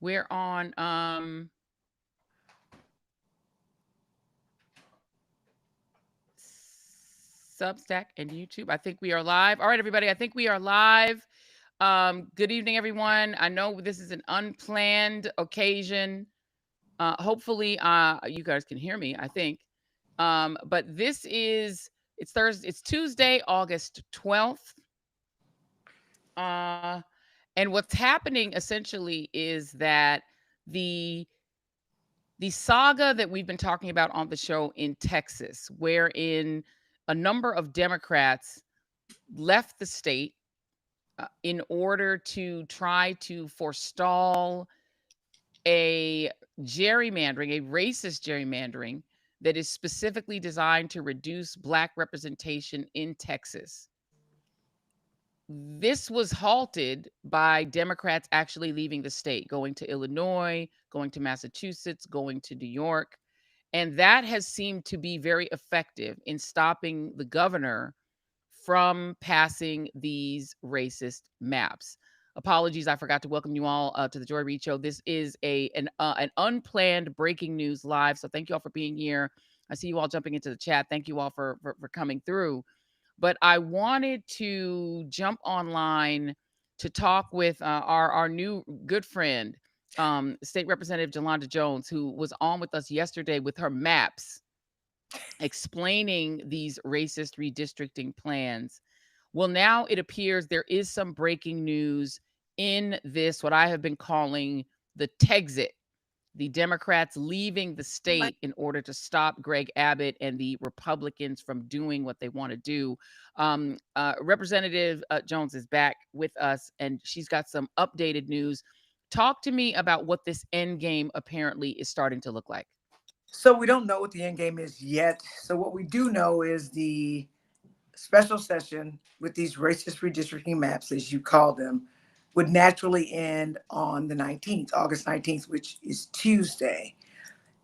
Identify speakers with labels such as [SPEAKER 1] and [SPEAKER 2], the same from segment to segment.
[SPEAKER 1] We're on Substack and YouTube. I think we are live. All right, everybody. I think we are live. Good evening, everyone. I know this is an unplanned occasion. Hopefully, you guys can hear me, I think. But it's Thursday, it's Tuesday, August 12th. And what's happening essentially is that the the saga that we've been talking about on the show in Texas, wherein a number of Democrats left the state in order to try to forestall a gerrymandering, a racist gerrymandering that is specifically designed to reduce Black representation in Texas. This was halted by Democrats actually leaving the state, going to Illinois, going to Massachusetts, going to New York. And that has seemed to be very effective in stopping the governor from passing these racist maps. Apologies, I forgot to welcome you all to the Joy Reid Show. This is an unplanned breaking news live, so thank you all for being here. I see you all jumping into the chat. Thank you all for coming through. But I wanted to jump online to talk with our new good friend, State Representative Jolanda Jones, who was on with us yesterday with her maps explaining these racist redistricting plans. Well, now it appears there is some breaking news in this, what I have been calling the Texit, the Democrats leaving the state in order to stop Greg Abbott and the Republicans from doing what they want to do. Representative Jones is back with us, and she's got some updated news. Talk to me about what this end game apparently is starting to look like.
[SPEAKER 2] So we don't know what the end game is yet. So what we do know is the special session with these racist redistricting maps, as you call them, would naturally end on the 19th, August 19th, which is Tuesday.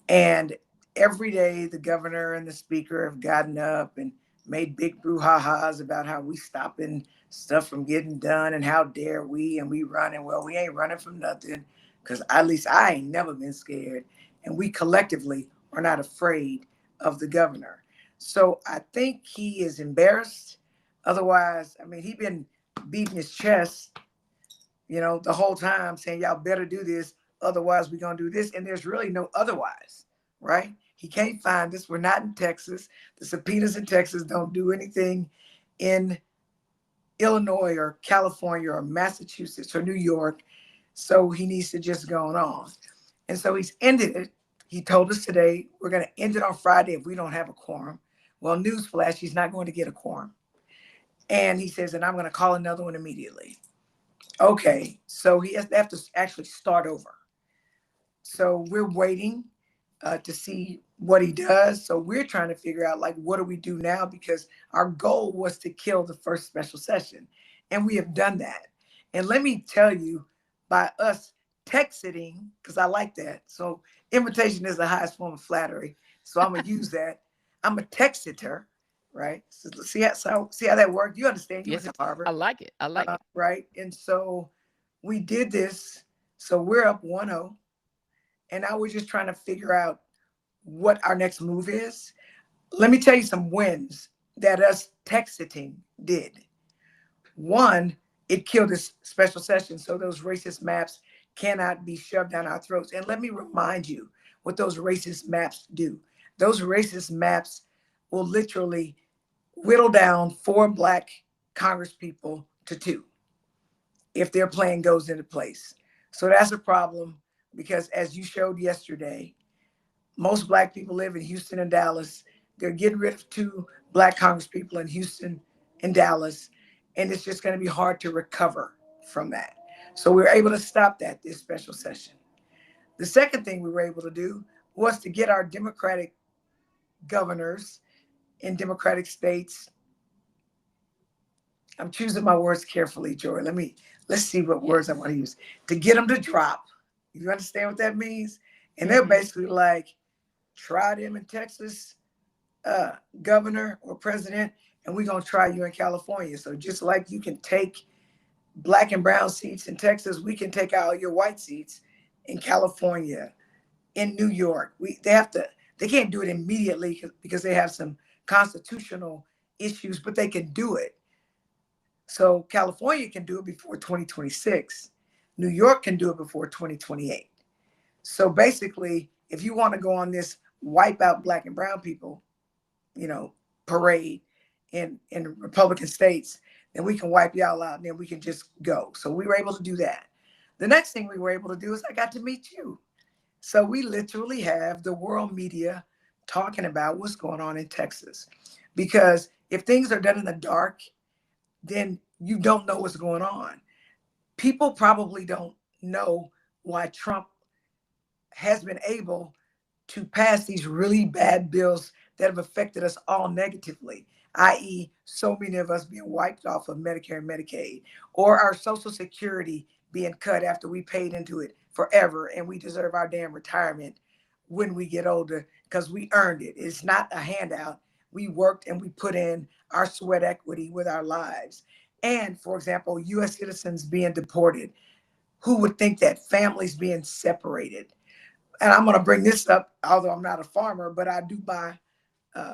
[SPEAKER 2] And every day the governor and the speaker have gotten up and made big brouhahas about how we stopping stuff from getting done and how dare we, and we running. Well, we ain't running from nothing, because at least I ain't never been scared. And we collectively are not afraid of the governor. So I think he is embarrassed. Otherwise, I mean, he been beating his chest, the whole time saying, y'all better do this. Otherwise, we're going to do this. And there's really no otherwise, right? He can't find us. We're not in Texas. The subpoenas in Texas don't do anything in Illinois or California or Massachusetts or New York. So he needs to just go on. And so he's ended it. He told us today, we're going to end it on Friday if we don't have a quorum. Well, newsflash, he's not going to get a quorum. And he says, and I'm going to call another one immediately. Okay, so he has to have to actually start over. So we're waiting to see what he does. So we're trying to figure out, what do we do now? Because our goal was to kill the first special session. And we have done that. And let me tell you, by us texting, because I like that. So invitation is the highest form of flattery. So I'm going to use that. I'm a texter, right? So see how that worked? You understand? You
[SPEAKER 1] Yes,
[SPEAKER 2] went to Harvard.
[SPEAKER 1] I like it. I like it.
[SPEAKER 2] Right. And so we did this. So we're up 1-0. And now we're just trying to figure out what our next move is. Let me tell you some wins that us texting did. One, it killed this special session. So those racist maps cannot be shoved down our throats. And let me remind you what those racist maps do. Those racist maps will literally whittle down 4 Black Congress people to 2 if their plan goes into place. So that's a problem, because as you showed yesterday, most Black people live in Houston and Dallas. They're getting rid of 2 Black Congress people in Houston and Dallas, and it's just going to be hard to recover from that. So we were able to stop that this special session. The second thing we were able to do was to get our Democratic governors in Democratic states. I'm choosing my words carefully, Joy. Let's see what words I want to use. To get them to drop. You understand what that means? And they're basically like, try them in Texas, governor or president, and we're going to try you in California. So just like you can take Black and brown seats in Texas, we can take all your white seats in California, in New York. They can't do it immediately because they have some constitutional issues, but they can do it. So California can do it before 2026. New York can do it before 2028. So basically, if you want to go on this wipe out black and brown people, you know, parade in Republican states, then we can wipe y'all out and then we can just go. So we were able to do that. The next thing we were able to do is I got to meet you. So we literally have the world media talking about what's going on in Texas. Because if things are done in the dark, then you don't know what's going on. People probably don't know why Trump has been able to pass these really bad bills that have affected us all negatively, i.e., so many of us being wiped off of Medicare and Medicaid, or our Social Security being cut after we paid into it forever and we deserve our damn retirement when we get older because we earned it. It's not a handout. We worked and we put in our sweat equity with our lives. And for example, US citizens being deported. Who would think that? Families being separated? And I'm going to bring this up, although I'm not a farmer, but I do buy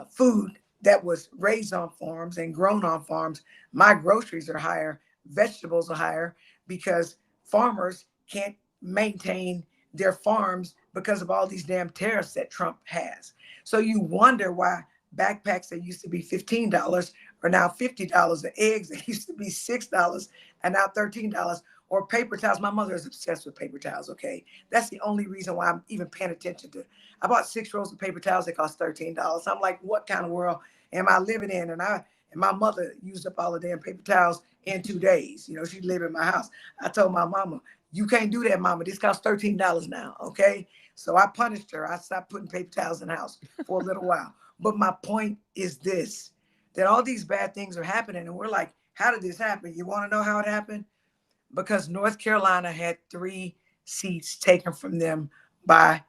[SPEAKER 2] food that was raised on farms and grown on farms. My groceries are higher, vegetables are higher because farmers can't maintain their farms because of all these damn tariffs that Trump has. So you wonder why backpacks that used to be $15 are now $50, the eggs that used to be $6 are now $13, or paper towels. My mother is obsessed with paper towels, okay? That's the only reason why I'm even paying attention to. I bought 6 rolls of paper towels that cost $13. I'm like, what kind of world am I living in? And my mother used up all the damn paper towels in 2 days. You know, she lived in my house. I told my mama, you can't do that, mama. This costs $13 now, okay? So I punished her. I stopped putting paper towels in the house for a little while. But my point is this, that all these bad things are happening. And we're like, how did this happen? You want to know how it happened? Because North Carolina had 3 seats taken from them by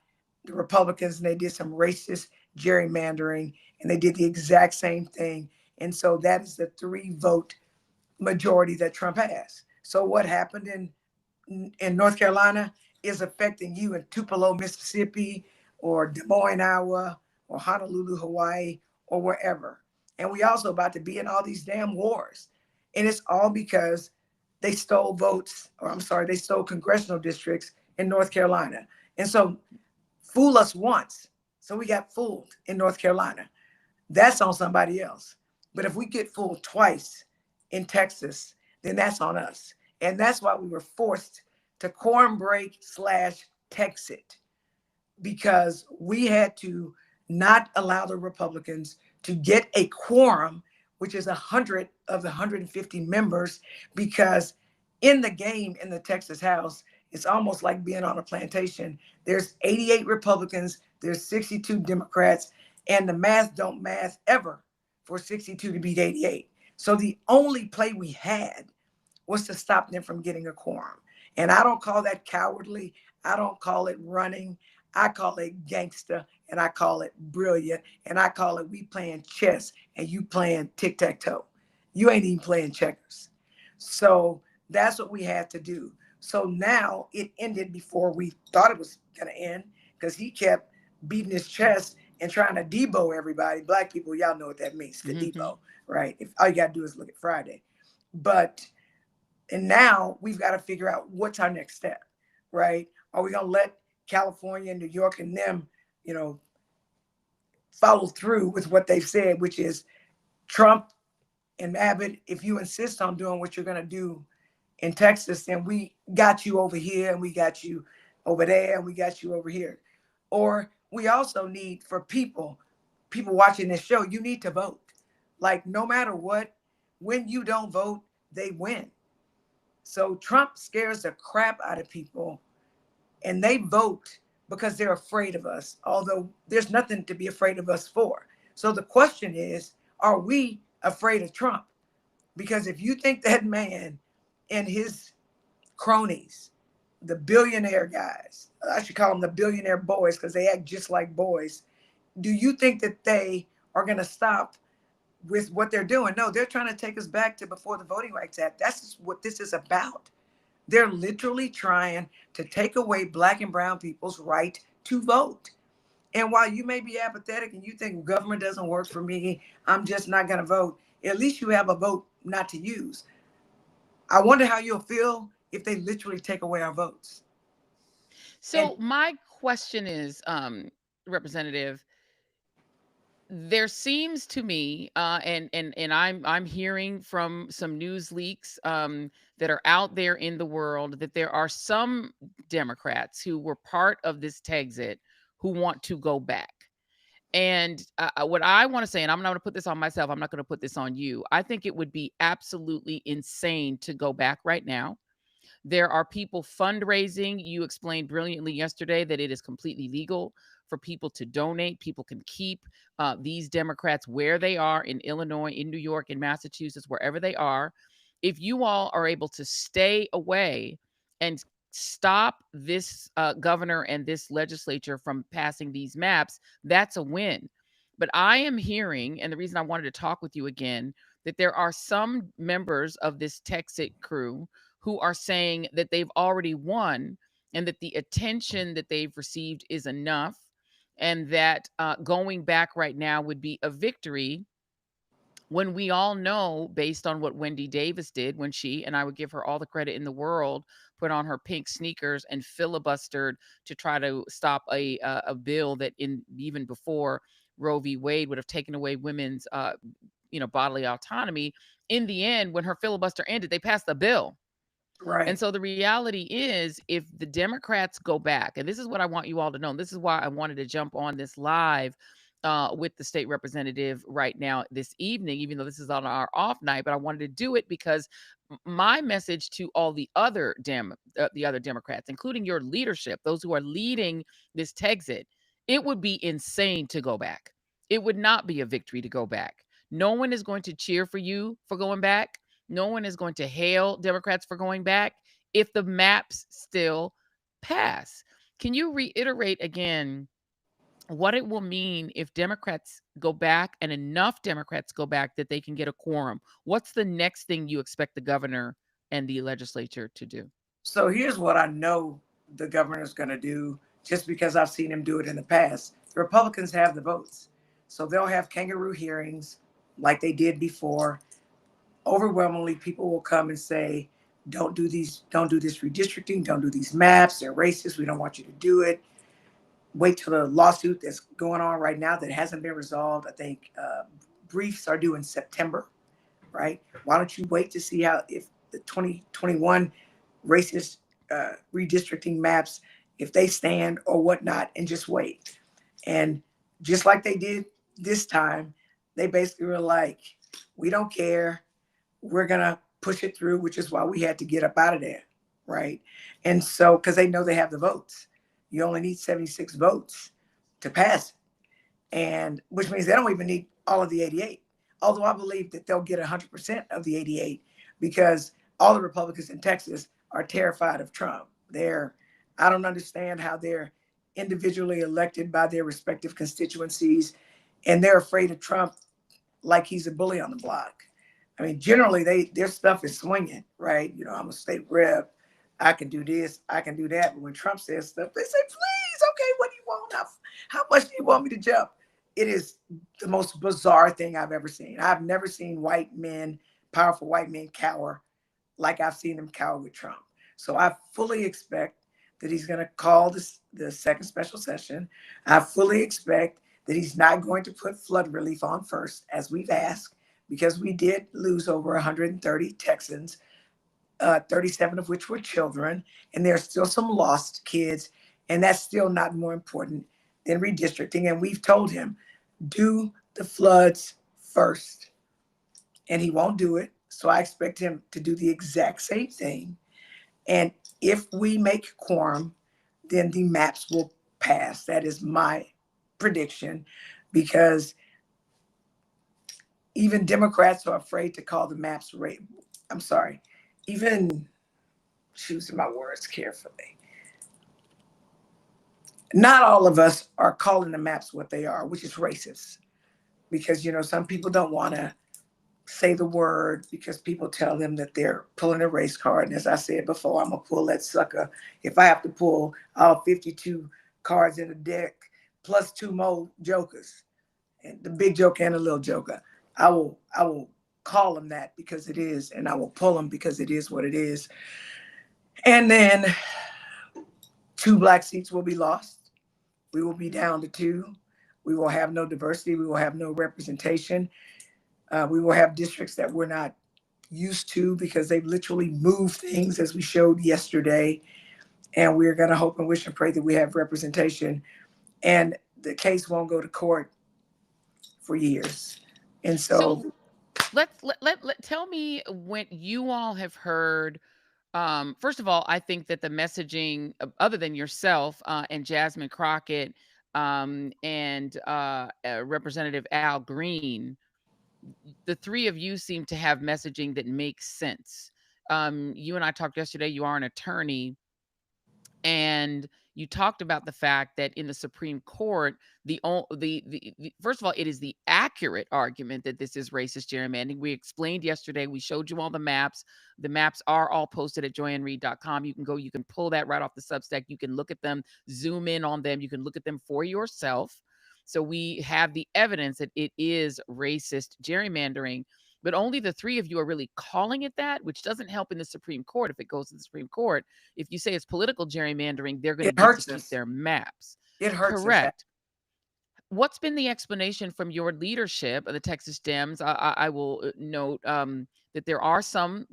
[SPEAKER 2] the Republicans, and they did some racist gerrymandering, and they did the exact same thing. And so that is the 3-vote majority that Trump has. So what happened in North Carolina is affecting you in Tupelo, Mississippi, or Des Moines, Iowa, or Honolulu, Hawaii, or wherever. And we also about to be in all these damn wars. And it's all because they stole votes, or I'm sorry, they stole congressional districts in North Carolina. And so fool us once. So we got fooled in North Carolina. That's on somebody else. But if we get fooled twice in Texas, then that's on us. And that's why we were forced to quorum break / Texit, because we had to not allow the Republicans to get a quorum, which is 100 of the 150 members, because in the game in the Texas House, it's almost like being on a plantation. There's 88 Republicans, there's 62 Democrats, and the math don't math ever for 62 to beat 88. So the only play we had was to stop them from getting a quorum. And I don't call that cowardly. I don't call it running. I call it gangster, and I call it brilliant, and I call it we playing chess and you playing tic-tac-toe. You ain't even playing checkers. So that's what we had to do. So now it ended before we thought it was going to end, because he kept beating his chest and trying to debo everybody. Black people, y'all know what that means, the debo, right? If all you got to do is look at Friday. And now we've got to figure out what's our next step, right? Are we going to let California and New York and them, follow through with what they've said, which is Trump and Abbott, if you insist on doing what you're going to do in Texas, then we got you over here and we got you over there and we got you over here. Or we also need, for people watching this show, you need to vote. Like, no matter what, when you don't vote, they win. So Trump scares the crap out of people, and they vote because they're afraid of us, although there's nothing to be afraid of us for. So the question is, are we afraid of Trump? Because if you think that man and his cronies, the billionaire guys, I should call them the billionaire boys because they act just like boys, do you think that they are going to stop with what they're doing? No, they're trying to take us back to before the Voting Rights Act. That's what this is about. They're literally trying to take away Black and brown people's right to vote. And while you may be apathetic and you think government doesn't work for me, I'm just not going to vote, at least you have a vote not to use. I wonder how you'll feel if they literally take away our votes. And
[SPEAKER 1] So my question is, Representative, there seems to me, and I'm hearing from some news leaks that are out there in the world that there are some Democrats who were part of this Texit who want to go back. And what I want to say, and I'm not going to put this on myself, I'm not going to put this on you. I think it would be absolutely insane to go back right now. There are people fundraising. You explained brilliantly yesterday that it is completely legal for people to donate. People can keep these Democrats where they are in Illinois, in New York, in Massachusetts, wherever they are. If you all are able to stay away and stop this governor and this legislature from passing these maps, that's a win. But I am hearing, and the reason I wanted to talk with you again, that there are some members of this Texit crew who are saying that they've already won and that the attention that they've received is enough, and that going back right now would be a victory, when we all know, based on what Wendy Davis did when she, and I would give her all the credit in the world, put on her pink sneakers and filibustered to try to stop a bill that, in even before Roe v. Wade, would have taken away women's bodily autonomy. In the end, when her filibuster ended, they passed the bill. And
[SPEAKER 2] right.
[SPEAKER 1] so the reality is, if the Democrats go back, and this is what I want you all to know, and this is why I wanted to jump on this live with the state representative right now this evening, even though this is on our off night, but I wanted to do it because my message to all the other Democrats, including your leadership, those who are leading this Texit, it would be insane to go back. It would not be a victory to go back. No one is going to cheer for you for going back. No one is going to hail Democrats for going back if the maps still pass. Can you reiterate again what it will mean if Democrats go back and enough Democrats go back that they can get a quorum? What's the next thing you expect the governor and the legislature to do?
[SPEAKER 2] So here's what I know the governor's going to do, just because I've seen him do it in the past. The Republicans have the votes. So they'll have kangaroo hearings like they did before. Overwhelmingly, people will come and say, don't do this redistricting, don't do these maps, they're racist, we don't want you to do it. Wait till the lawsuit that's going on right now that hasn't been resolved. I think briefs are due in September, right? Why don't you wait to see how, if the 2021 racist redistricting maps, if they stand or whatnot, and just wait. And just like they did this time, they basically were like, we don't care. We're going to push it through, which is why we had to get up out of there, right? And so, because they know they have the votes. You only need 76 votes to pass it, and which means they don't even need all of the 88. Although I believe that they'll get 100% of the 88, because all the Republicans in Texas are terrified of Trump. I don't understand how they're individually elected by their respective constituencies, and they're afraid of Trump like he's a bully on the block. I mean, generally their stuff is swinging, right? You know, I'm a state rep. I can do this, I can do that. But when Trump says stuff, they say, please, okay, what do you want? How much do you want me to jump? It is the most bizarre thing I've ever seen. I've never seen white men, powerful white men, cower like I've seen them cower with Trump. So I fully expect that he's going to call the second special session. I fully expect that he's not going to put flood relief on first, as we've asked, because we did lose over 130 Texans, 37 of which were children, and there's still some lost kids, and that's still not more important than redistricting. And we've told him, do the floods first, and he won't do it. So I expect him to do the exact same thing. And if we make quorum, then the maps will pass. That is my prediction, because even Democrats are afraid to call the maps rate. I'm sorry, even choosing my words carefully. Not all of us are calling the maps what they are, which is racist, because, you know, some people don't want to say the word because people tell them that they're pulling a race card. And as I said before, I'm gonna pull that sucker. If I have to pull all 52 cards in a deck plus two more jokers, and the big joker and the little joker, I will call them that because it is, and I will pull them because it is what it is. And then two black seats will be lost. We will be down to two. We will have no diversity. We will have no representation. We will have districts that we're not used to because they've literally moved things as we showed yesterday. And we're going to hope and wish and pray that we have representation. And the case won't go to court for years. And
[SPEAKER 1] So
[SPEAKER 2] so
[SPEAKER 1] tell me when you all have heard. First of all, I think that the messaging, other than yourself and Jasmine Crockett and Representative Al Green, the three of you seem to have messaging that makes sense. You and I talked yesterday. You are an attorney, and you talked about the fact that in the Supreme Court, the first of all, it is the accurate argument that this is racist gerrymandering. We explained yesterday. We showed you all the maps. The maps are all posted at joyannreid.com. You can go. You can pull that right off the Substack. You can look at them, zoom in on them. You can look at them for yourself. So we have the evidence that it is racist gerrymandering, but only the three of you are really calling it that, which doesn't help in the Supreme Court. If it goes to the Supreme Court, if you say it's political gerrymandering, they're going to
[SPEAKER 2] it
[SPEAKER 1] get to
[SPEAKER 2] hurts
[SPEAKER 1] keep
[SPEAKER 2] us.
[SPEAKER 1] their maps.
[SPEAKER 2] It hurts us.
[SPEAKER 1] Correct. What's been the explanation from your leadership of the Texas Dems? I will note that there are some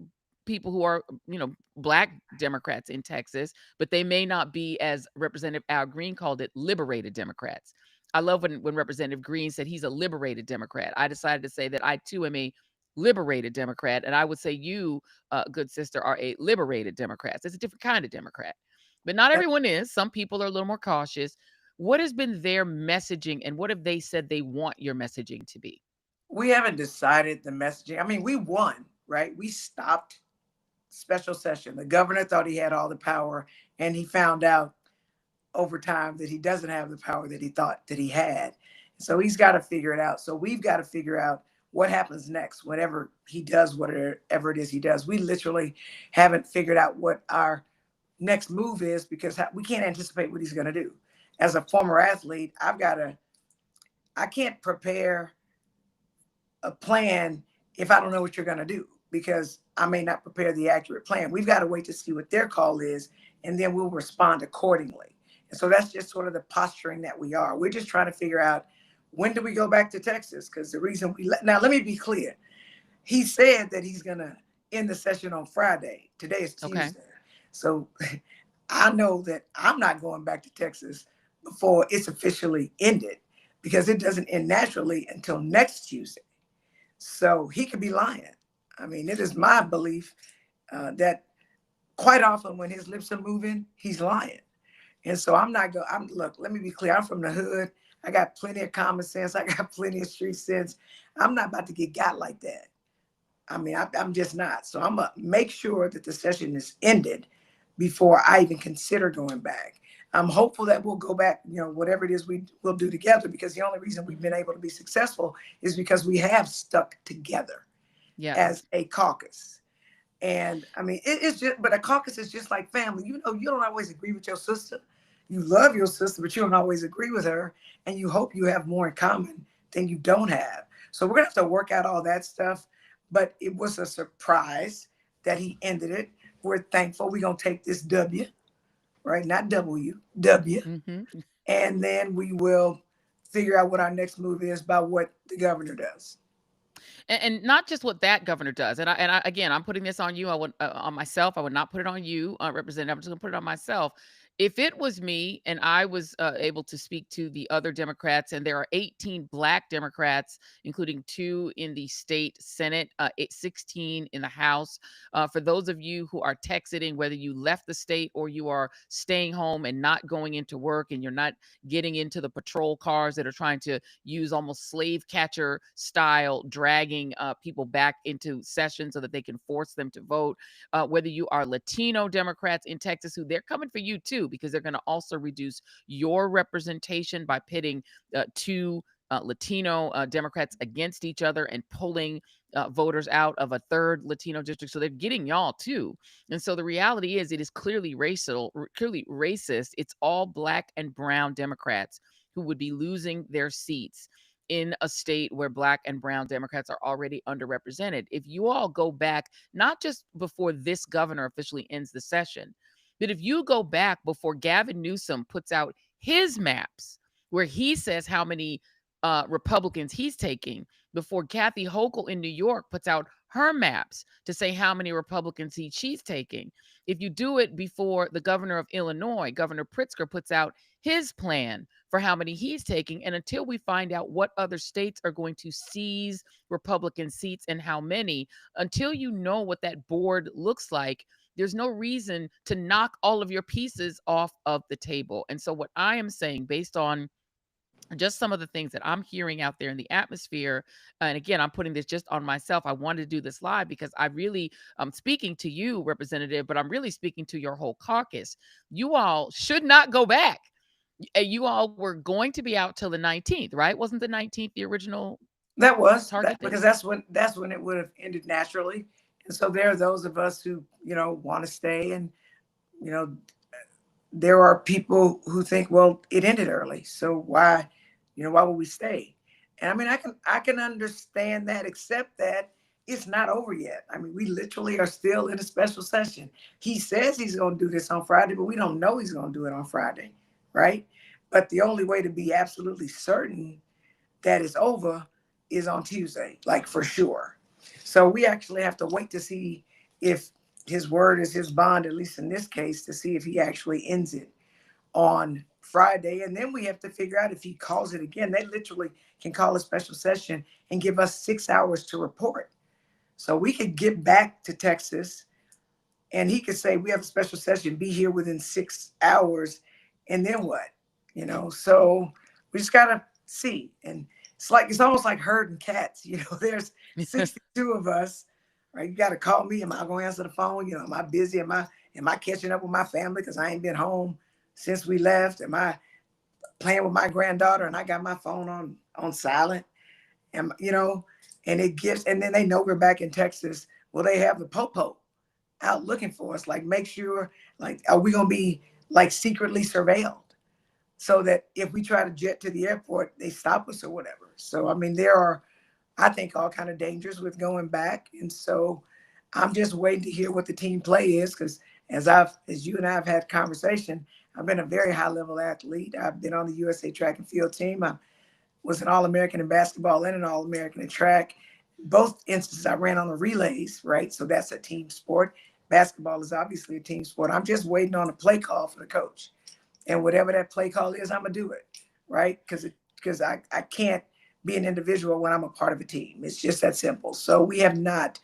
[SPEAKER 1] people who are, black Democrats in Texas, but they may not be, as Representative Al Green called it, liberated Democrats. I love when Representative Green said he's a liberated Democrat. I decided to say that I too am a liberated Democrat, and I would say you, good sister, are a liberated Democrat. It's a different kind of Democrat, but not
[SPEAKER 2] And
[SPEAKER 1] everyone is. Some people are a little more cautious. What has been their messaging, and what have they said they want your messaging to be?
[SPEAKER 2] we haven't decided the messaging. I mean, we won, right? We stopped special session. The governor thought he had all the power, and he found out over time that he doesn't have the power that he thought that he had. So he's got to figure it out. So we've got to figure out what happens next, whatever he does, whatever it is he does. We literally haven't figured out what our next move is because we can't anticipate what he's going to do. As a former athlete, I can't prepare a plan if I don't know what you're going to do because I may not prepare the accurate plan. We've got to wait to see what their call is, and then we'll respond accordingly. And so that's just sort of the posturing that we are. We're just trying to figure out when do we go back to Texas? Because the reason now let me be clear. He said that he's going to end the session on Friday. Today is
[SPEAKER 1] Okay.
[SPEAKER 2] Tuesday. So I know that I'm not going back to Texas before it's officially ended because it doesn't end naturally until next Tuesday. So he could be lying. I mean, it is my belief that quite often when his lips are moving, he's lying. And so I'm not going. Look. Let me be clear. I'm from the hood. I got plenty of common sense. I got plenty of street sense. I'm not about to get got like that. I mean, I'm just not. So I'm gonna make sure that the session is ended before I even consider going back. I'm hopeful that we'll go back, whatever it is we will do together, because the only reason we've been able to be successful is because we have stuck together
[SPEAKER 1] Yeah.
[SPEAKER 2] as a caucus. And I mean, it's just, but a caucus is just like family. You don't always agree with your sister. You love your sister, but you don't always agree with her. And you hope you have more in common than you don't have. So we're going to have to work out all that stuff. But it was a surprise that he ended it. We're thankful. We're going to take this W, right? Not W, W.
[SPEAKER 1] Hmm.
[SPEAKER 2] And then we will figure out what our next move is by what the governor does.
[SPEAKER 1] And not just what that governor does. And I again, I'm putting this on you. I would on myself. I would not put it on you, Representative. I'm just going to put it on myself. If it was me and I was able to speak to the other Democrats, and there are 18 black Democrats, including 2 in the state Senate, 16 in the House. For those of you who are Texiting, whether you left the state or you are staying home and not going into work, and you're not getting into the patrol cars that are trying to use almost slave catcher style, dragging people back into session so that they can force them to vote. Whether you are Latino Democrats in Texas, who they're coming for you too, because they're going to also reduce your representation by pitting 2 Latino Democrats against each other and pulling voters out of a third Latino district. So they're getting y'all too. And so the reality is, it is clearly clearly racist. It's all black and brown Democrats who would be losing their seats in a state where black and brown Democrats are already underrepresented. If you all go back, not just before this governor officially ends the session, but if you go back before Gavin Newsom puts out his maps, where he says how many Republicans he's taking, before Kathy Hochul in New York puts out her maps to say how many Republicans she's taking, if you do it before the governor of Illinois, Governor Pritzker, puts out his plan for how many he's taking, and until we find out what other states are going to seize Republican seats and how many, until you know what that board looks like, there's no reason to knock all of your pieces off of the table. And so, what I am saying, based on just some of the things that I'm hearing out there in the atmosphere. And again, I'm putting this just on myself. I wanted to do this live because I really, I'm speaking to you, Representative, but I'm really speaking to your whole caucus. You all should not go back. You all were going to be out till the 19th, right? Wasn't the 19th the original
[SPEAKER 2] That was
[SPEAKER 1] target
[SPEAKER 2] that
[SPEAKER 1] date?
[SPEAKER 2] because that's when it would have ended naturally. And so there are those of us who, want to stay, and you know, there are people who think, well, it ended early, so why would we stay? And I mean, I can understand that, except that it's not over yet. I mean, we literally are still in a special session. He says he's going to do this on Friday, but we don't know he's going to do it on Friday, right? But the only way to be absolutely certain that it's over is on Tuesday, like for sure. So we actually have to wait to see if his word is his bond, at least in this case, to see if he actually ends it on Friday. And then we have to figure out if he calls it again. They literally can call a special session and give us 6 hours to report. So we could get back to Texas, and he could say, we have a special session, be here within 6 hours. And then what? So we just got to see. And it's almost like herding cats. There's 62 of us, right? You got to call me. Am I going to answer the phone? Am I busy? Am I catching up with my family because I ain't been home since we left? Am I playing with my granddaughter and I got my phone on silent? And and then they know we're back in Texas. Well, they have the popo out looking for us. Like, make sure, like, are we going to be like secretly surveilled so that if we try to jet to the airport, they stop us or whatever? So, I mean, there are, I think, all kind of dangers with going back. And so I'm just waiting to hear what the team play is, because as you and I have had conversation, I've been a very high level athlete. I've been on the USA track and field team. I was an All-American in basketball and an All-American in track. Both instances I ran on the relays, right? So that's a team sport. Basketball is obviously a team sport. I'm just waiting on a play call for the coach. And whatever that play call is, I'm going to do it, right? Because I can't be an individual when I'm a part of a team. It's just that simple. So we have not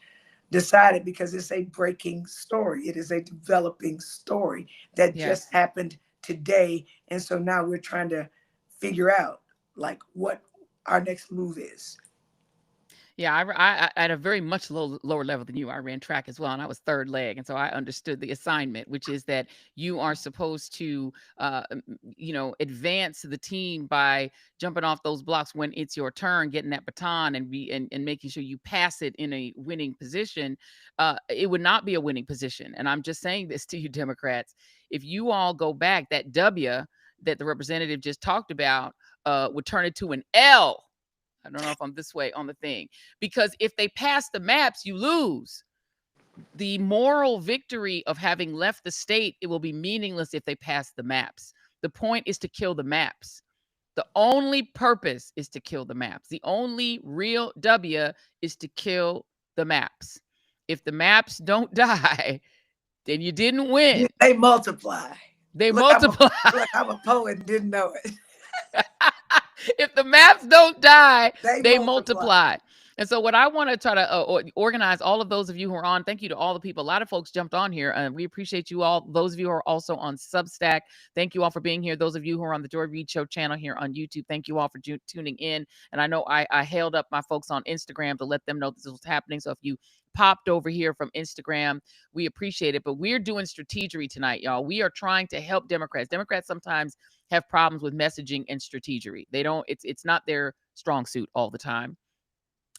[SPEAKER 2] decided, because it's a breaking story. It is a developing story that just
[SPEAKER 1] Yes.
[SPEAKER 2] happened today. And so now we're trying to figure out like what our next move is.
[SPEAKER 1] Yeah, I at a very much lower level than you. I ran track as well, and I was third leg, and so I understood the assignment, which is that you are supposed to, advance the team by jumping off those blocks when it's your turn, getting that baton, and making sure you pass it in a winning position. It would not be a winning position, and I'm just saying this to you, Democrats. If you all go back, that W that the representative just talked about would turn it to an L. I don't know if I'm this way on the thing. Because if they pass the maps, you lose. The moral victory of having left the state, it will be meaningless if they pass the maps. The point is to kill the maps. The only purpose is to kill the maps. The only real W is to kill the maps. If the maps don't die, then you didn't
[SPEAKER 2] Yeah,
[SPEAKER 1] win.
[SPEAKER 2] they multiply.
[SPEAKER 1] They
[SPEAKER 2] Look, I'm a
[SPEAKER 1] multiply.
[SPEAKER 2] look, I'm a poet and didn't know it.
[SPEAKER 1] If the maps don't die,
[SPEAKER 2] They
[SPEAKER 1] they
[SPEAKER 2] multiply.
[SPEAKER 1] multiply. And so, what I want to try to organize all of those of you who are on, thank you to all the people. A lot of folks jumped on here, and we appreciate you all. Those of you who are also on Substack, thank you all for being here. Those of you who are on the Joy Reid Show channel here on YouTube, thank you all for tuning in. And I know I hailed up my folks on Instagram to let them know this was happening. So, if you popped over here from Instagram, we appreciate it. But we're doing strategery tonight, y'all. We are trying to help Democrats. Democrats sometimes have problems with messaging and strategery. They don't, it's not their strong suit all the time.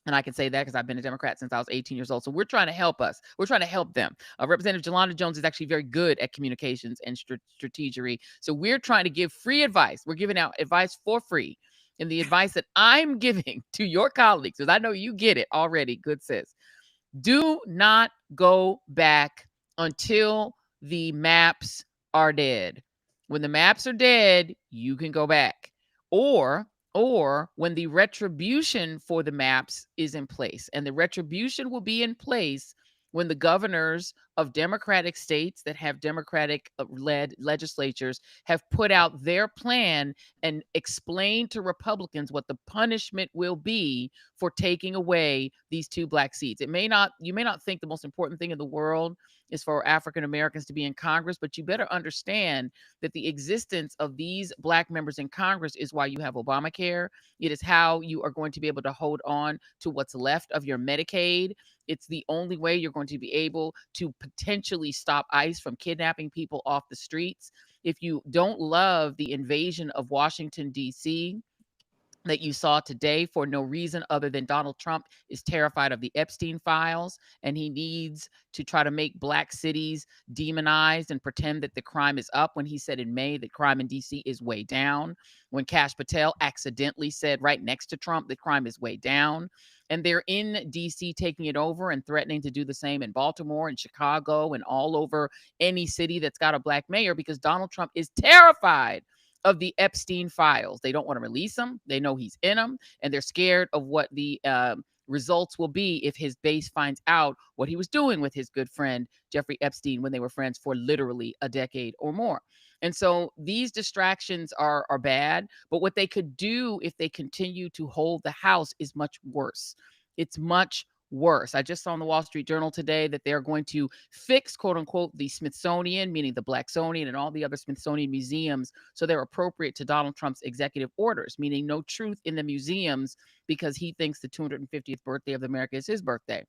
[SPEAKER 1] And I can say that because I've been a Democrat since I was 18 years old. So we're trying to help us. We're trying to help them. Representative Jolanda Jones is actually very good at communications and strategery. So we're trying to give free advice. We're giving out advice for free. And the advice that I'm giving to your colleagues, because I know you get it already, good sis, do not go back until the maps are dead. When the maps are dead, you can go back. Or when the retribution for the maps is in place. And the retribution will be in place when the governors of Democratic states that have Democratic led legislatures have put out their plan and explained to Republicans what the punishment will be for taking away these two black seats. You may not think the most important thing in the world is for African Americans to be in Congress, but you better understand that the existence of these black members in Congress is why you have Obamacare. It is how you are going to be able to hold on to what's left of your Medicaid. It's the only way you're going to be able to potentially stop ICE from kidnapping people off the streets. If you don't love the invasion of Washington, D.C., that you saw today for no reason other than Donald Trump is terrified of the Epstein files and he needs to try to make black cities demonized and pretend that the crime is up when he said in May that crime in DC is way down. When Kash Patel accidentally said right next to Trump that crime is way down. And they're in DC taking it over and threatening to do the same in Baltimore and Chicago and all over any city that's got a black mayor because Donald Trump is terrified of the Epstein files. They don't want to release him. They know he's in them, and they're scared of what the results will be if his base finds out what he was doing with his good friend Jeffrey Epstein when they were friends for literally a decade or more. And so these distractions are bad, but what they could do if they continue to hold the House is much worse. It's much worse. I just saw in the Wall Street Journal today that they're going to fix, quote unquote, the Smithsonian, meaning the Blacksonian and all the other Smithsonian museums, so they're appropriate to Donald Trump's executive orders, meaning no truth in the museums because he thinks the 250th birthday of America is his birthday.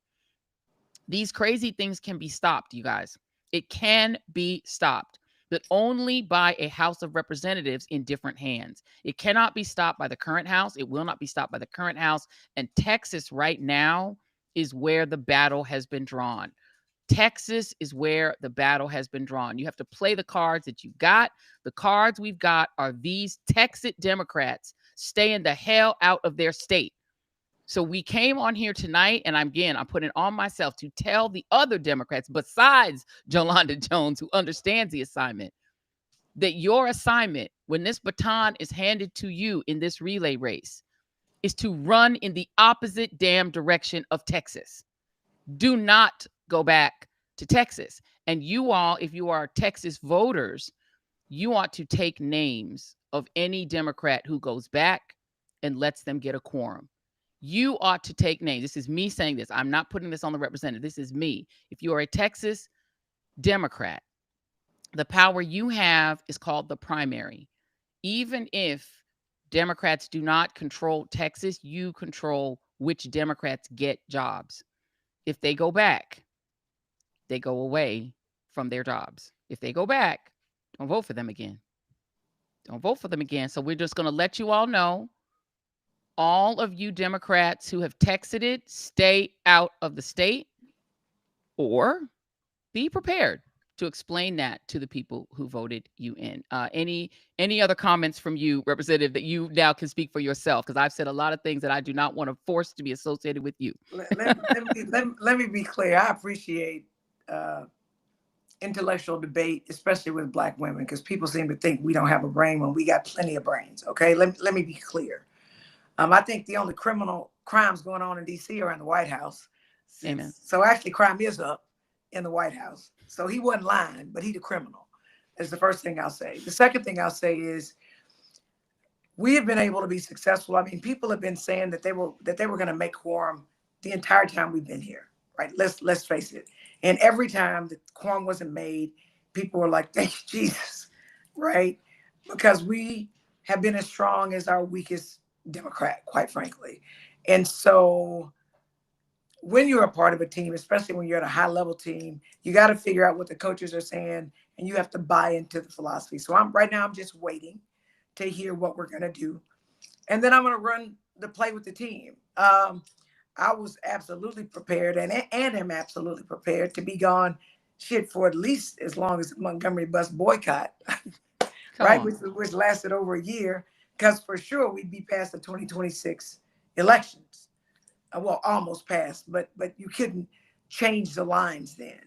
[SPEAKER 1] These crazy things can be stopped, you guys. It can be stopped, but only by a House of Representatives in different hands. It cannot be stopped by the current House. It will not be stopped by the current House. And Texas right now is where the battle has been drawn. Texas is where the battle has been drawn. You have to play the cards that you got. The cards we've got are these Texas Democrats staying the hell out of their state. So we came on here tonight, and I'm putting it on myself to tell the other Democrats besides Jolanda Jones, who understands the assignment, that your assignment, when this baton is handed to you in this relay race, is to run in the opposite damn direction of Texas. Do not go back to Texas. And you all, if you are Texas voters, you ought to take names of any Democrat who goes back and lets them get a quorum. You ought to take names. This is me saying this. I'm not putting this on the representative. This is me. If you are a Texas Democrat, the power you have is called the primary. Even if Democrats do not control Texas, you control which Democrats get jobs. If they go back, they go away from their jobs. If they go back, don't vote for them again. Don't vote for them again. So we're just going to let you all know, all of you Democrats who have texted it, stay out of the state, or be prepared to explain that to the people who voted you in. Any other comments from you, Representative, that you now can speak for yourself? Because I've said a lot of things that I do not want to force to be associated with you.
[SPEAKER 2] Let me be clear. I appreciate intellectual debate, especially with Black women, because people seem to think we don't have a brain when we got plenty of brains. Okay, let me be clear. I think the only criminal crimes going on in D.C. are in the White House.
[SPEAKER 1] Amen.
[SPEAKER 2] So actually, crime is up in the White House. So he wasn't lying, but he the criminal. Is the first thing I'll say. The second thing I'll say is we have been able to be successful. I mean, people have been saying that they were going to make quorum the entire time we've been here, right? Let's face it. And every time the quorum wasn't made, people were like, "Thank you, Jesus," right? Because we have been as strong as our weakest Democrat, quite frankly. And so when you're a part of a team, especially when you're at a high level team, you got to figure out what the coaches are saying and you have to buy into the philosophy. So I'm just waiting to hear what we're going to do. And then I'm going to run the play with the team. I was absolutely prepared and am absolutely prepared to be gone shit for at least as long as the Montgomery bus boycott,
[SPEAKER 1] Come
[SPEAKER 2] right?
[SPEAKER 1] on.
[SPEAKER 2] Which lasted over a year, because for sure we'd be past the 2026 elections. Well, almost past, but you couldn't change the lines then.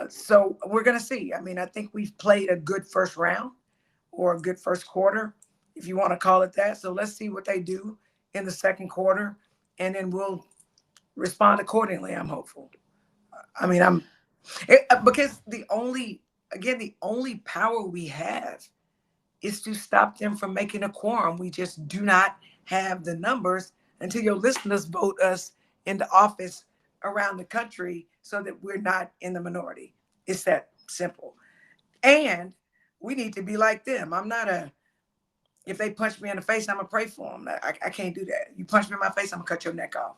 [SPEAKER 2] So we're gonna see. I mean, I think we've played a good first round or a good first quarter, if you want to call it that. So let's see what they do in the second quarter, and then we'll respond accordingly. I'm hopeful. I mean, because the only power we have is to stop them from making a quorum. We just do not have the numbers until your listeners vote us into office around the country so that we're not in the minority. It's that simple. And we need to be like them. I'm not a, if they punch me in the face, I'm gonna pray for them. I can't do that. You punch me in my face, I'm gonna cut your neck off.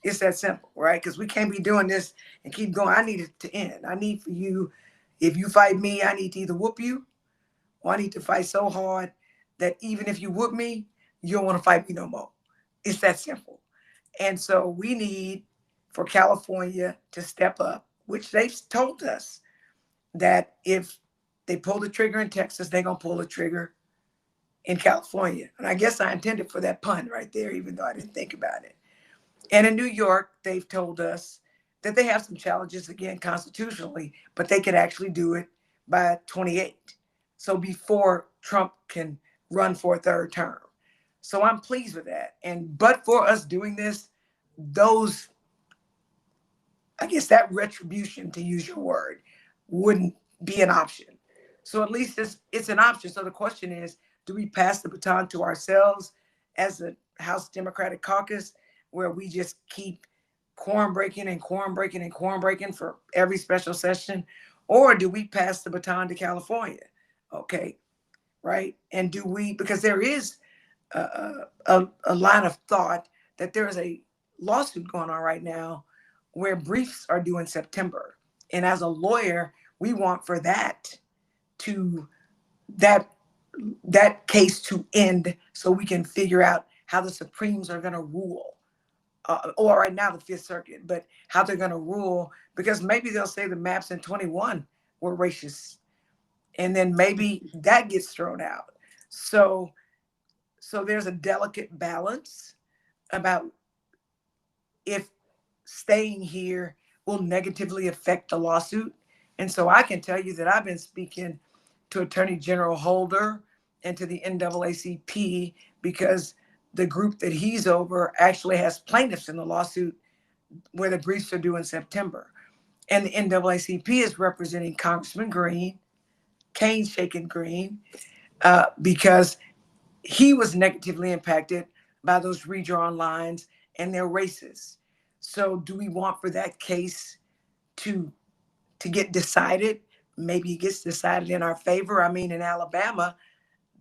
[SPEAKER 2] It's that simple, right? Because we can't be doing this and keep going. I need it to end. I need for you, if you fight me, I need to either whoop you or I need to fight so hard that even if you whoop me, you don't want to fight me no more. It's that simple. And so we need for California to step up, which they've told us that if they pull the trigger in Texas, they're gonna pull the trigger in California. And I guess I intended for that pun right there, even though I didn't think about it. And in New York, they've told us that they have some challenges again constitutionally, but they could actually do it by 28. So before Trump can run for a third term. So I'm pleased with that. And but for us doing this, those, I guess that retribution, to use your word, wouldn't be an option. So at least it's an option. So the question is, do we pass the baton to ourselves as a House Democratic caucus, where we just keep quorum breaking and quorum breaking and quorum breaking for every special session, or do we pass the baton to California? Okay, right? And do we, because there is a line of thought that there is a lawsuit going on right now where briefs are due in September. And as a lawyer, we want for to that that case to end so we can figure out how the Supremes are going to rule. Or right now the Fifth Circuit, but how they're going to rule, because maybe they'll say the maps in 21 were racist, and then maybe that gets thrown out. So so there's a delicate balance about if staying here will negatively affect the lawsuit. And so I can tell you that I've been speaking to Attorney General Holder and to the NAACP, because the group that he's over actually has plaintiffs in the lawsuit where the briefs are due in September. And the NAACP is representing Congressman Green, Kane Shaken Green, because he was negatively impacted by those redrawn lines, and they're racist. So do we want for that case to get decided? Maybe it gets decided in our favor. I mean, in Alabama,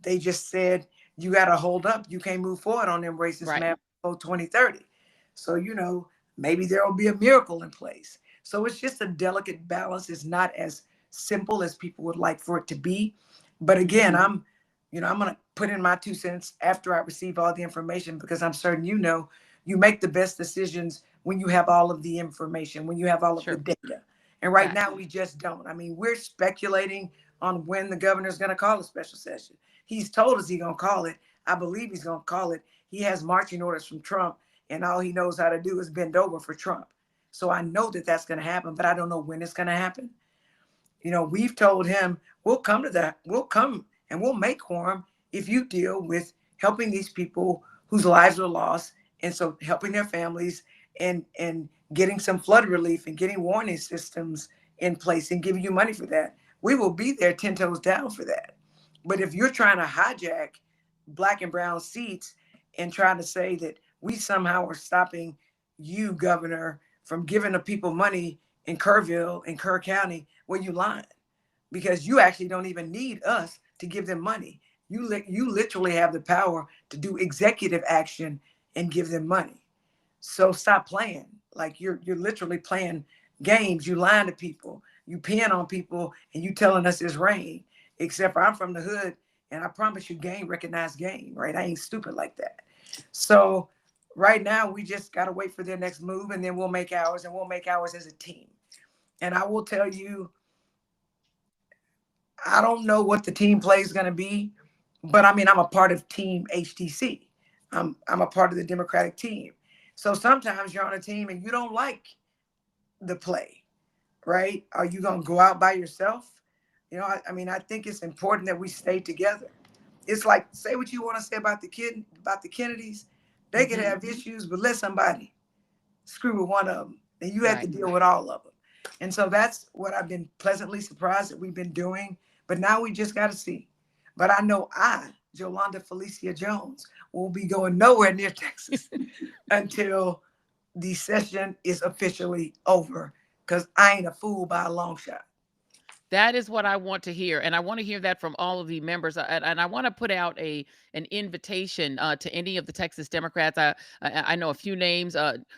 [SPEAKER 2] they just said you got to hold up. You can't move forward on them racist
[SPEAKER 1] Right.
[SPEAKER 2] maps until 2030. So, maybe there will be a miracle in place. So it's just a delicate balance. It's not as simple as people would like for it to be. But again,
[SPEAKER 1] Hmm.
[SPEAKER 2] I'm going to put in my 2 cents after I receive all the information, because I'm certain you make the best decisions when you have all of the information, when you have all of the
[SPEAKER 1] Sure.
[SPEAKER 2] data. And right now
[SPEAKER 1] Facts.
[SPEAKER 2] we just don't. I mean, we're speculating on when the governor's going to call a special session. He's told us he's going to call it. I believe he's going to call it. He has marching orders from Trump, and all he knows how to do is bend over for Trump. So I know that that's going to happen, but I don't know when it's going to happen. We've told him we'll come and we'll make quorum if you deal with helping these people whose lives are lost, and so helping their families, and getting some flood relief and getting warning systems in place and giving you money for that. We will be there 10 toes down for that. But if you're trying to hijack black and brown seats and trying to say that we somehow are stopping you, governor, from giving the people money in Kerrville, in Kerr County, well, you lying, because you actually don't even need us to give them money. You literally have the power to do executive action and give them money. So stop playing. Like you're literally playing games. You lying to people. You peeing on people, and you telling us it's rain. Except for I'm from the hood, and I promise you, game recognized game, right? I ain't stupid like that. So Right now, we just got to wait for their next move, and then we'll make ours, and we'll make ours as a team. And I will tell you, I don't know what the team play is going to be, but I mean, I'm a part of Team HTC. I'm a part of the Democratic team. So sometimes you're on a team and you don't like the play, right? Are you going to go out by yourself? I mean, I think it's important that we stay together. It's like, say what you want to say about the Kennedys. They could
[SPEAKER 1] Hmm.
[SPEAKER 2] have issues, but let somebody screw with one of them, and you have to
[SPEAKER 1] Right.
[SPEAKER 2] deal with all of them. And so that's what I've been pleasantly surprised that we've been doing. But now we just got to see. But I know Jolanda Felicia Jones, will be going nowhere near Texas until the session is officially over, because I ain't a fool by a long shot.
[SPEAKER 1] That is what I want to hear, and I want to hear that from all of the members. And I want to put out an invitation to any of the Texas Democrats. I know a few names.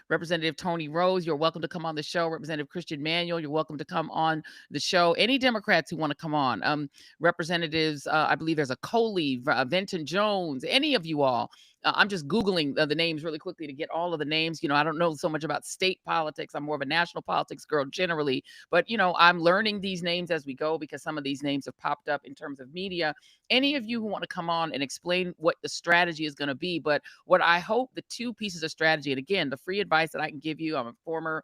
[SPEAKER 1] Representative Tony Rose, you're welcome to come on the show. Representative Christian Manuel, you're welcome to come on the show. Any Democrats who want to come on, representatives. I believe there's a Coley, Venton Jones. Any of you all. I'm just Googling the names really quickly to get all of the names. I don't know so much about state politics. I'm more of a national politics girl generally, but I'm learning these names as we go because some of these names have popped up in terms of media. Any of you who want to come on and explain what the strategy is going to be, but what I hope the two pieces of strategy, and again, the free advice that I can give you, I'm a former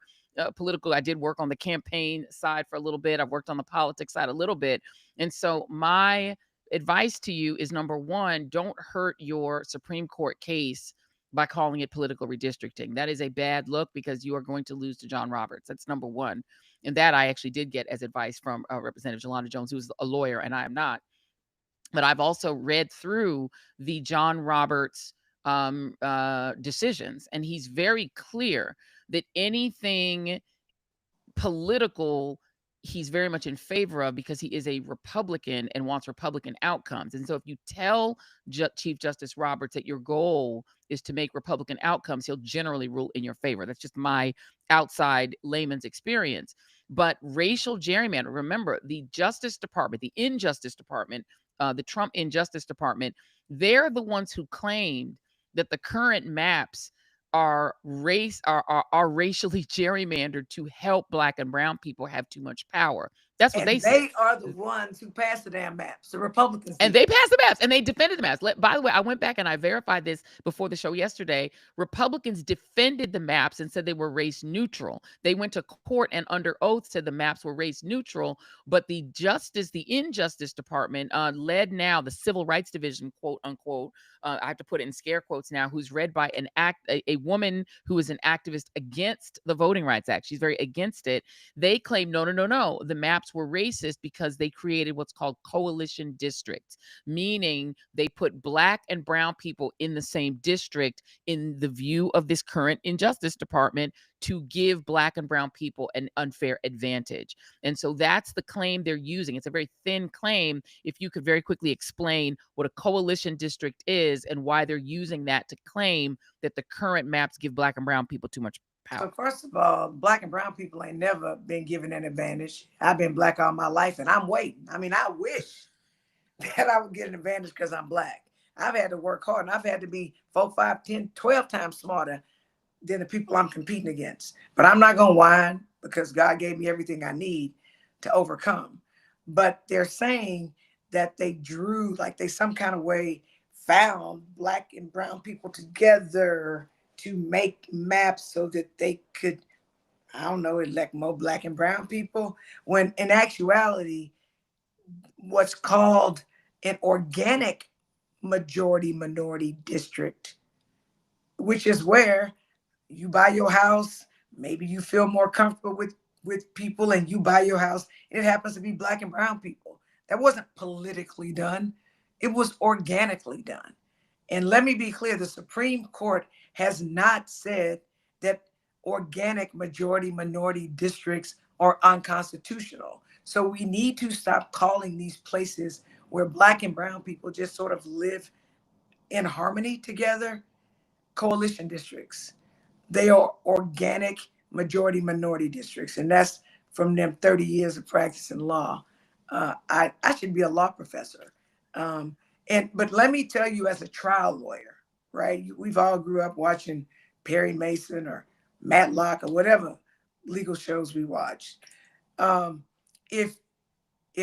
[SPEAKER 1] political, I did work on the campaign side for a little bit. I've worked on the politics side a little bit. And so my advice to you is number one, don't hurt your Supreme Court case by calling it political redistricting. That is a bad look because you are going to lose to John Roberts. That's number one. And that I actually did get as advice from Representative Jolanda Jones, who's a lawyer, and I am not. But I've also read through the John Roberts decisions, and he's very clear that anything political he's very much in favor of because he is a Republican and wants Republican outcomes. And so if you tell Chief Justice Roberts that your goal is to make Republican outcomes, he'll generally rule in your favor. That's just my outside layman's experience. But racial gerrymander, remember the Justice Department, the Injustice Department, the Trump Injustice Department, they're the ones who claimed that the current maps are racially gerrymandered to help black and brown people have too much power. That's what they
[SPEAKER 2] And
[SPEAKER 1] said.
[SPEAKER 2] they are the ones who passed the damn maps. The Republicans
[SPEAKER 1] And
[SPEAKER 2] did.
[SPEAKER 1] they passed the maps and they defended the maps. By the way, I went back and I verified this before the show yesterday. Republicans defended the maps and said they were race neutral. They went to court and under oath said the maps were race neutral. But the Injustice Department, led now the Civil Rights Division, quote unquote, I have to put it in scare quotes now, who's read by a woman who is an activist against the Voting Rights Act. She's very against it. They claim no, no, no, no. The maps were racist because they created what's called coalition districts, meaning they put black and brown people in the same district in the view of this current Injustice Department to give black and brown people an unfair advantage. And so that's the claim they're using. It's a very thin claim. If you could very quickly explain what a coalition district is and why they're using that to claim that the current maps give black and brown people too much
[SPEAKER 2] So
[SPEAKER 1] power.
[SPEAKER 2] first of all, black and brown people ain't never been given an advantage. I've been black all my life, and I'm waiting. I mean, I wish that I would get an advantage because I'm black. I've had to work hard, and I've had to be 4, 5, 10, 12 times smarter than the people I'm competing against. But I'm not going to whine because God gave me everything I need to overcome. But they're saying that they drew, like they some kind of way found black and brown people together to make maps so that they could, I don't know, elect more black and brown people. When in actuality, what's called an organic majority minority district, which is where you buy your house, maybe you feel more comfortable with people and you buy your house, and it happens to be black and brown people. That wasn't politically done, it was organically done. And let me be clear, the Supreme Court has not said that organic majority minority districts are unconstitutional. So we need to stop calling these places where black and brown people just sort of live in harmony together coalition districts. They are organic majority minority districts, and that's from them 30 years of practicing law. I should be a law professor. Um, and but let me tell you, as a trial lawyer, right? We've all grew up watching Perry Mason or Matlock or whatever legal shows we watch. Um, if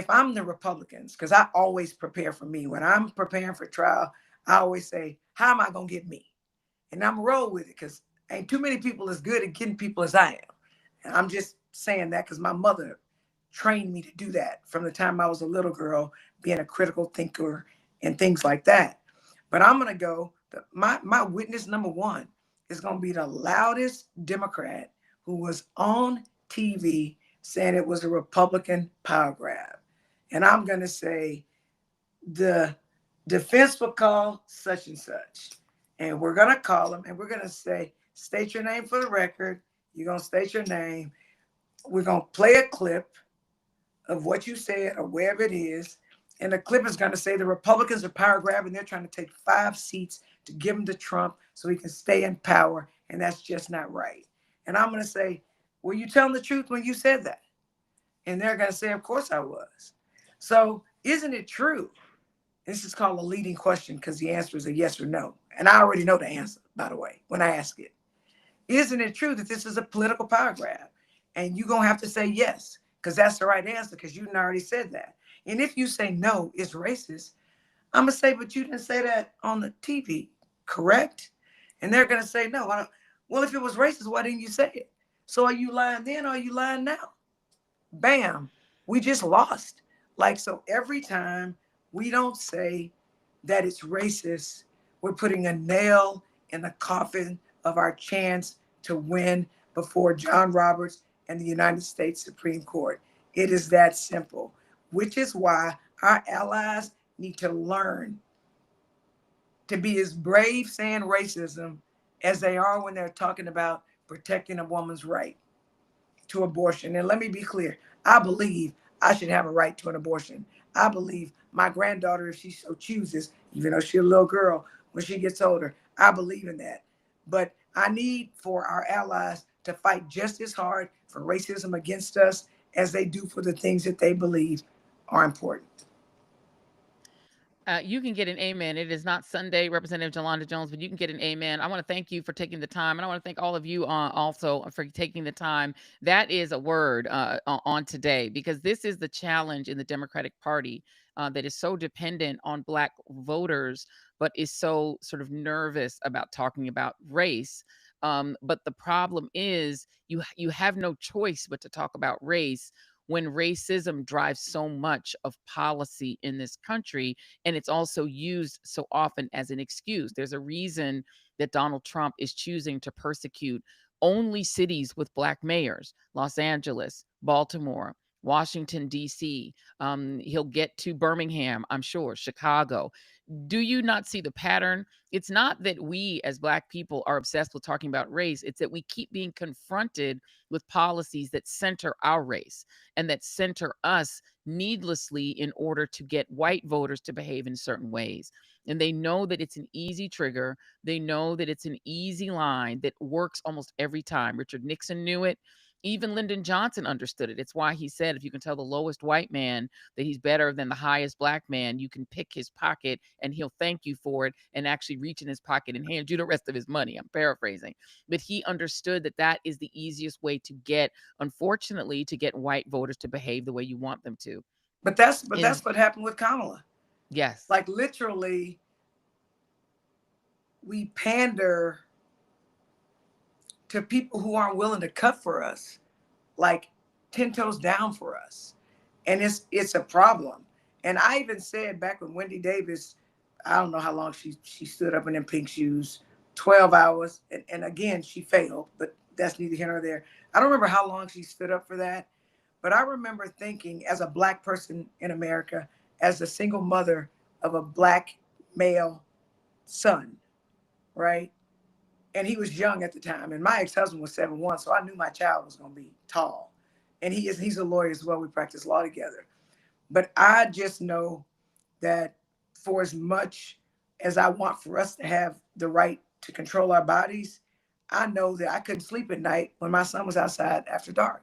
[SPEAKER 2] I'm the Republicans, because I always prepare for me. When I'm preparing for trial, I always say, how am I gonna get me? And I'm roll with it because ain't too many people as good at getting people as I am. And I'm just saying that because my mother trained me to do that from the time I was a little girl, being a critical thinker and things like that. But I'm gonna go. My witness number one is gonna be the loudest Democrat who was on TV saying it was a Republican power grab, and I'm gonna say the defense will call such and such, and we're gonna call them, and we're gonna say, state your name for the record. You're gonna state your name. We're gonna play a clip of what you said or wherever it is. And the clip is going to say the Republicans are power grabbing. They're trying to take 5 seats to give them to Trump so he can stay in power. And that's just not right. And I'm going to say, were you telling the truth when you said that? And they're going to say, of course I was. So isn't it true? This is called a leading question because the answer is a yes or no. And I already know the answer, by the way, when I ask it. Isn't it true that this is a political power grab? And you're going to have to say yes, because that's the right answer, because you already said that. And if you say no, it's racist, I'm going to say, but you didn't say that on the TV, correct? And they're going to say no. Well, if it was racist, why didn't you say it? So are you lying then or are you lying now? Bam, we just lost. Like, so every time we don't say that it's racist, we're putting a nail in the coffin of our chance to win before John Roberts and the United States Supreme Court. It is that simple, which is why our allies need to learn to be as brave saying racism as they are when they're talking about protecting a woman's right to abortion. And let me be clear, I believe I should have a right to an abortion. I believe my granddaughter, if she so chooses, even though she's a little girl, when she gets older, I believe in that. But I need for our allies to fight just as hard for racism against us as they do for the things that they believe are important.
[SPEAKER 1] You can get an amen. It is not Sunday, Representative Jolanda Jones, but you can get an amen. I want to thank you for taking the time, and I want to thank all of you also for taking the time. That is a word on today, because this is the challenge in the Democratic Party that is so dependent on Black voters, but is so sort of nervous about talking about race. But the problem is you have no choice but to talk about race when racism drives so much of policy in this country, and it's also used so often as an excuse. There's a reason that Donald Trump is choosing to persecute only cities with Black mayors: Los Angeles, Baltimore, Washington, D.C. He'll get to Birmingham, I'm sure, Chicago. Do you not see the pattern? It's not that we as Black people are obsessed with talking about race, it's that we keep being confronted with policies that center our race and that center us needlessly in order to get white voters to behave in certain ways. And they know that it's an easy trigger. They know that it's an easy line that works almost every time. Richard Nixon knew it. Even Lyndon Johnson understood it. It's why he said, if you can tell the lowest white man that he's better than the highest Black man, you can pick his pocket and he'll thank you for it and actually reach in his pocket and hand you the rest of his money. I'm paraphrasing. But he understood that that is the easiest way to get, unfortunately, to get white voters to behave the way you want them to.
[SPEAKER 2] But that's
[SPEAKER 1] And
[SPEAKER 2] what happened with Kamala.
[SPEAKER 1] yes,
[SPEAKER 2] Like literally, we pander to people who aren't willing to cut for us, like 10 toes down for us. And it's a problem. And I even said back when Wendy Davis, I don't know how long she stood up in them pink shoes, 12 hours. And again, she failed, but that's neither here nor there. I don't remember how long she stood up for that. But I remember thinking, as a Black person in America, as a single mother of a Black male son, right? And he was young at the time. And my ex-husband was 7'1", so I knew my child was going to be tall. And he's a lawyer as well. We practice law together. But I just know that for as much as I want for us to have the right to control our bodies, I know that I couldn't sleep at night when my son was outside after dark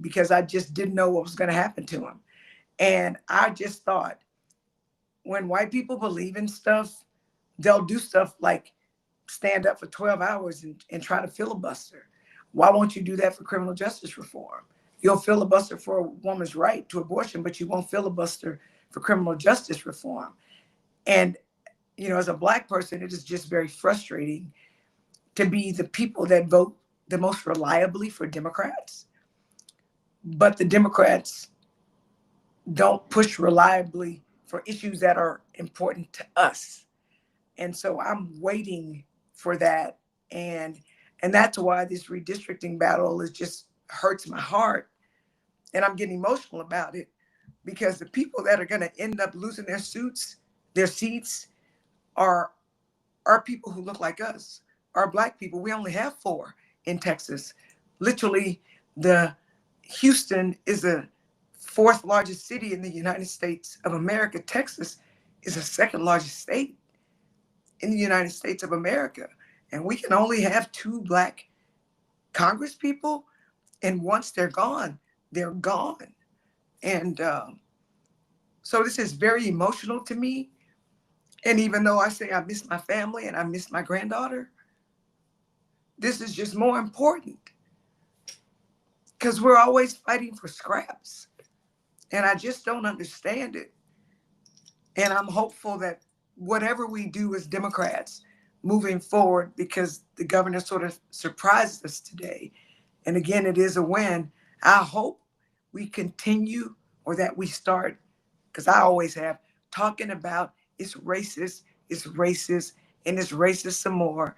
[SPEAKER 2] because I just didn't know what was going to happen to him. And I just thought, when white people believe in stuff, they'll do stuff like stand up for 12 hours and try to filibuster. Why won't you do that for criminal justice reform? You'll filibuster for a woman's right to abortion, but you won't filibuster for criminal justice reform. And, as a Black person, it is just very frustrating to be the people that vote the most reliably for Democrats, but the Democrats don't push reliably for issues that are important to us. And so I'm waiting for that. And that's why this redistricting battle is just hurts my heart. And I'm getting emotional about it because the people that are going to end up losing their seats are people who look like us, are Black people. We only have four in Texas. Literally, the Houston is the fourth largest city in the United States of America. Texas is the second largest state in the United States of America. And we can only have two Black Congress people. And once they're gone, they're gone. And so this is very emotional to me. And even though I say I miss my family and I miss my granddaughter, this is just more important because we're always fighting for scraps. And I just don't understand it. And I'm hopeful that whatever we do as Democrats moving forward, because the governor sort of surprised us today, and again, it is a win. I hope we continue or that we start, because I always have, talking about it's racist, and it's racist some more.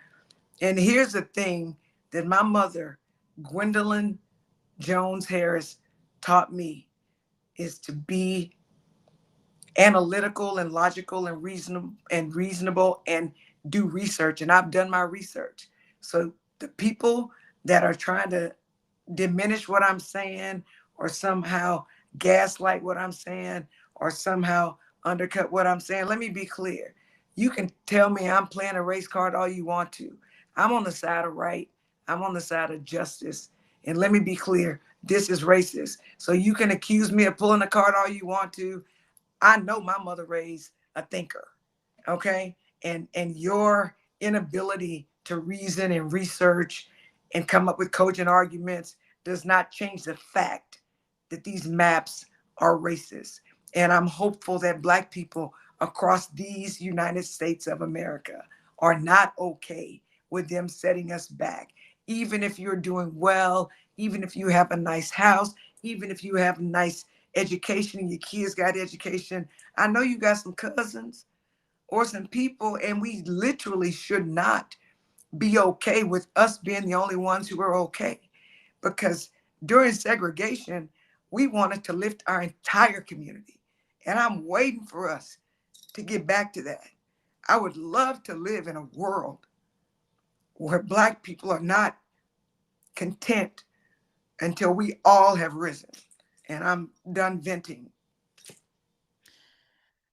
[SPEAKER 2] And here's the thing that my mother, Gwendolyn Jones Harris, taught me is to be analytical and logical and reasonable and do research. And I've done my research. So the people that are trying to diminish what I'm saying or somehow gaslight what I'm saying or somehow undercut what I'm saying, let me be clear. You can tell me I'm playing a race card all you want to. I'm on the side of right. I'm on the side of justice. And let me be clear, this is racist. So you can accuse me of pulling a card all you want to. I know my mother raised a thinker, okay? And your inability to reason and research and come up with cogent arguments does not change the fact that these maps are racist. And I'm hopeful that Black people across these United States of America are not okay with them setting us back. Even if you're doing well, even if you have a nice house, even if you have a nice education and your kids got education. I know you got some cousins or some people, and we literally should not be okay with us being the only ones who are okay. Because during segregation, we wanted to lift our entire community. And I'm waiting for us to get back to that. I would love to live in a world where Black people are not content until we all have risen. And I'm done venting.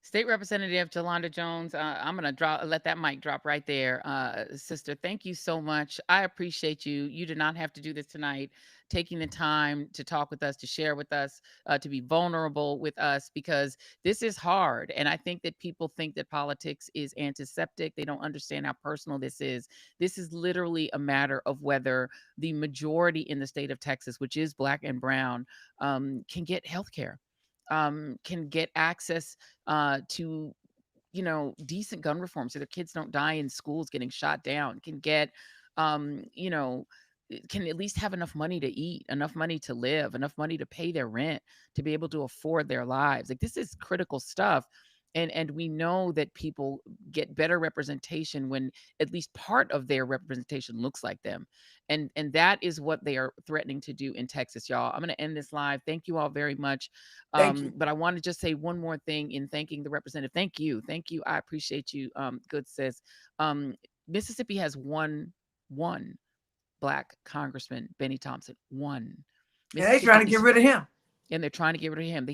[SPEAKER 1] State Representative Jolanda Jones, I'm gonna let that mic drop right there, sister. Thank you so much. I appreciate you. You did not have to do this tonight. Taking the time to talk with us, to share with us, to be vulnerable with us, because this is hard. And I think that people think that politics is antiseptic. They don't understand how personal this is. This is literally a matter of whether the majority in the state of Texas, which is Black and brown, can get health care, can get access to decent gun reform so their kids don't die in schools getting shot down, can get um you know can at least have enough money to eat, enough money to live, enough money to pay their rent, to be able to afford their lives. Like, this is critical stuff. And we know that people get better representation when at least part of their representation looks like them. And that is what they are threatening to do in Texas, y'all. I'm going to end this live. Thank you all very much.
[SPEAKER 2] Thank you.
[SPEAKER 1] But I want to just say one more thing in thanking the representative. Thank you. Thank you. I appreciate you, good sis. Um, Mississippi has one Black Congressman, Benny Thompson. One.
[SPEAKER 2] And they trying
[SPEAKER 1] Mississippi
[SPEAKER 2] to get
[SPEAKER 1] is,
[SPEAKER 2] rid of him.
[SPEAKER 1] and they're trying to get rid of him.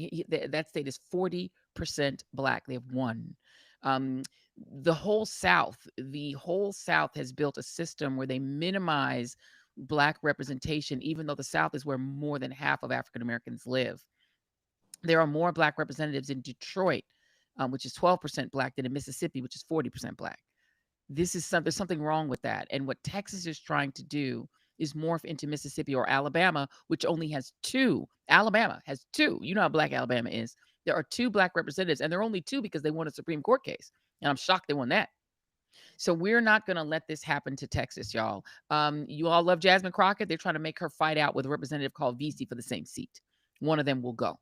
[SPEAKER 1] That state is 40% Black. They have one. Um, the whole South has built a system where they minimize Black representation, even though the South is where more than half of African Americans live. There are more Black representatives in Detroit, which is 12% Black, than in Mississippi, which is 40% Black. There's something wrong with that. And what Texas is trying to do is morph into Mississippi or Alabama, which only has two. Alabama has two. You know how black Alabama is. There are two black representatives, and they're only two because they won a Supreme Court case. And I'm shocked they won that. So we're not going to let this happen to Texas, y'all. You all love Jasmine Crockett. They're trying to make her fight out with a representative called VC for the same seat. One of them will go.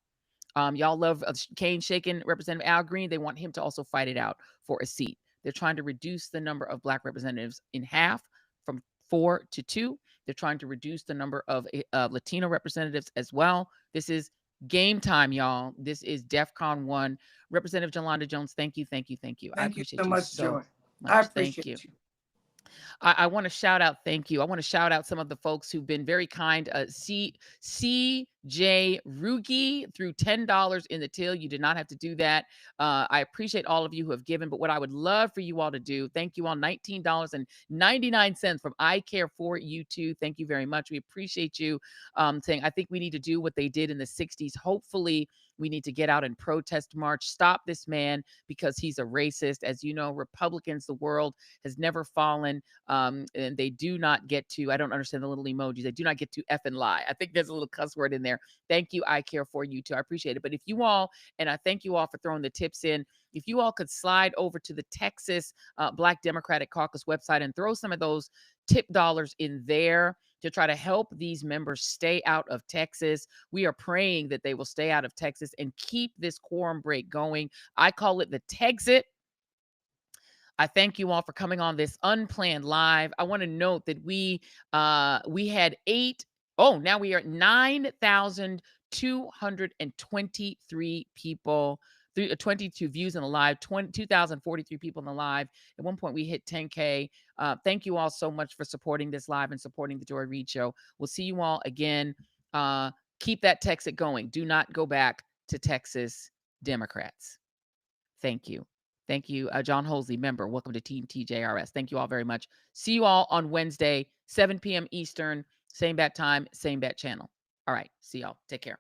[SPEAKER 1] Y'all love Kane Shaken Representative Al Green. They want him to also fight it out for a seat. They're trying to reduce the number of black representatives in half from 4 to 2. They're trying to reduce the number of Latino representatives as well. This is game time, y'all. This is DEFCON 1. Representative Jolanda Jones, thank you, thank you, thank you. I
[SPEAKER 2] Thank you so
[SPEAKER 1] appreciate you
[SPEAKER 2] much,
[SPEAKER 1] so
[SPEAKER 2] Joy. I
[SPEAKER 1] much. Thank
[SPEAKER 2] appreciate
[SPEAKER 1] you.
[SPEAKER 2] you.
[SPEAKER 1] I want to shout out, thank you. I want to shout out some of the folks who've been very kind. CJ Rugi threw $10 in the till. You did not have to do that. I appreciate all of you who have given, but what I would love for you all to do, thank you all, $19.99 from I Care For You Too. Thank you very much. We appreciate you saying, I think we need to do what they did in the 60s. Hopefully, we need to get out and protest march. Stop this man because he's a racist. As you know, Republicans, the world has never fallen. And they do not get to, I don't understand the little emojis. They do not get to F and lie. I think there's a little cuss word in there. Thank you. I Care For You Too. I appreciate it. But if you all, and I thank you all for throwing the tips in, if you all could slide over to the Texas Black Democratic Caucus website and throw some of those tip dollars in there to try to help these members stay out of Texas. We are praying that they will stay out of Texas and keep this quorum break going. I call it the Texit. I thank you all for coming on this unplanned live. I want to note that we had now we are at 9,223 people, 22 views in the live, 2,043 people in the live. At one point we hit 10K. Thank you all so much for supporting this live and supporting the Joy Reid Show. We'll see you all again. Keep that Texas going. Do not go back to Texas Democrats. Thank you. Thank you, John Holsey, member. Welcome to Team TJRS. Thank you all very much. See you all on Wednesday, 7 p.m. Eastern, same bat time, same bat channel. All right. See y'all. Take care.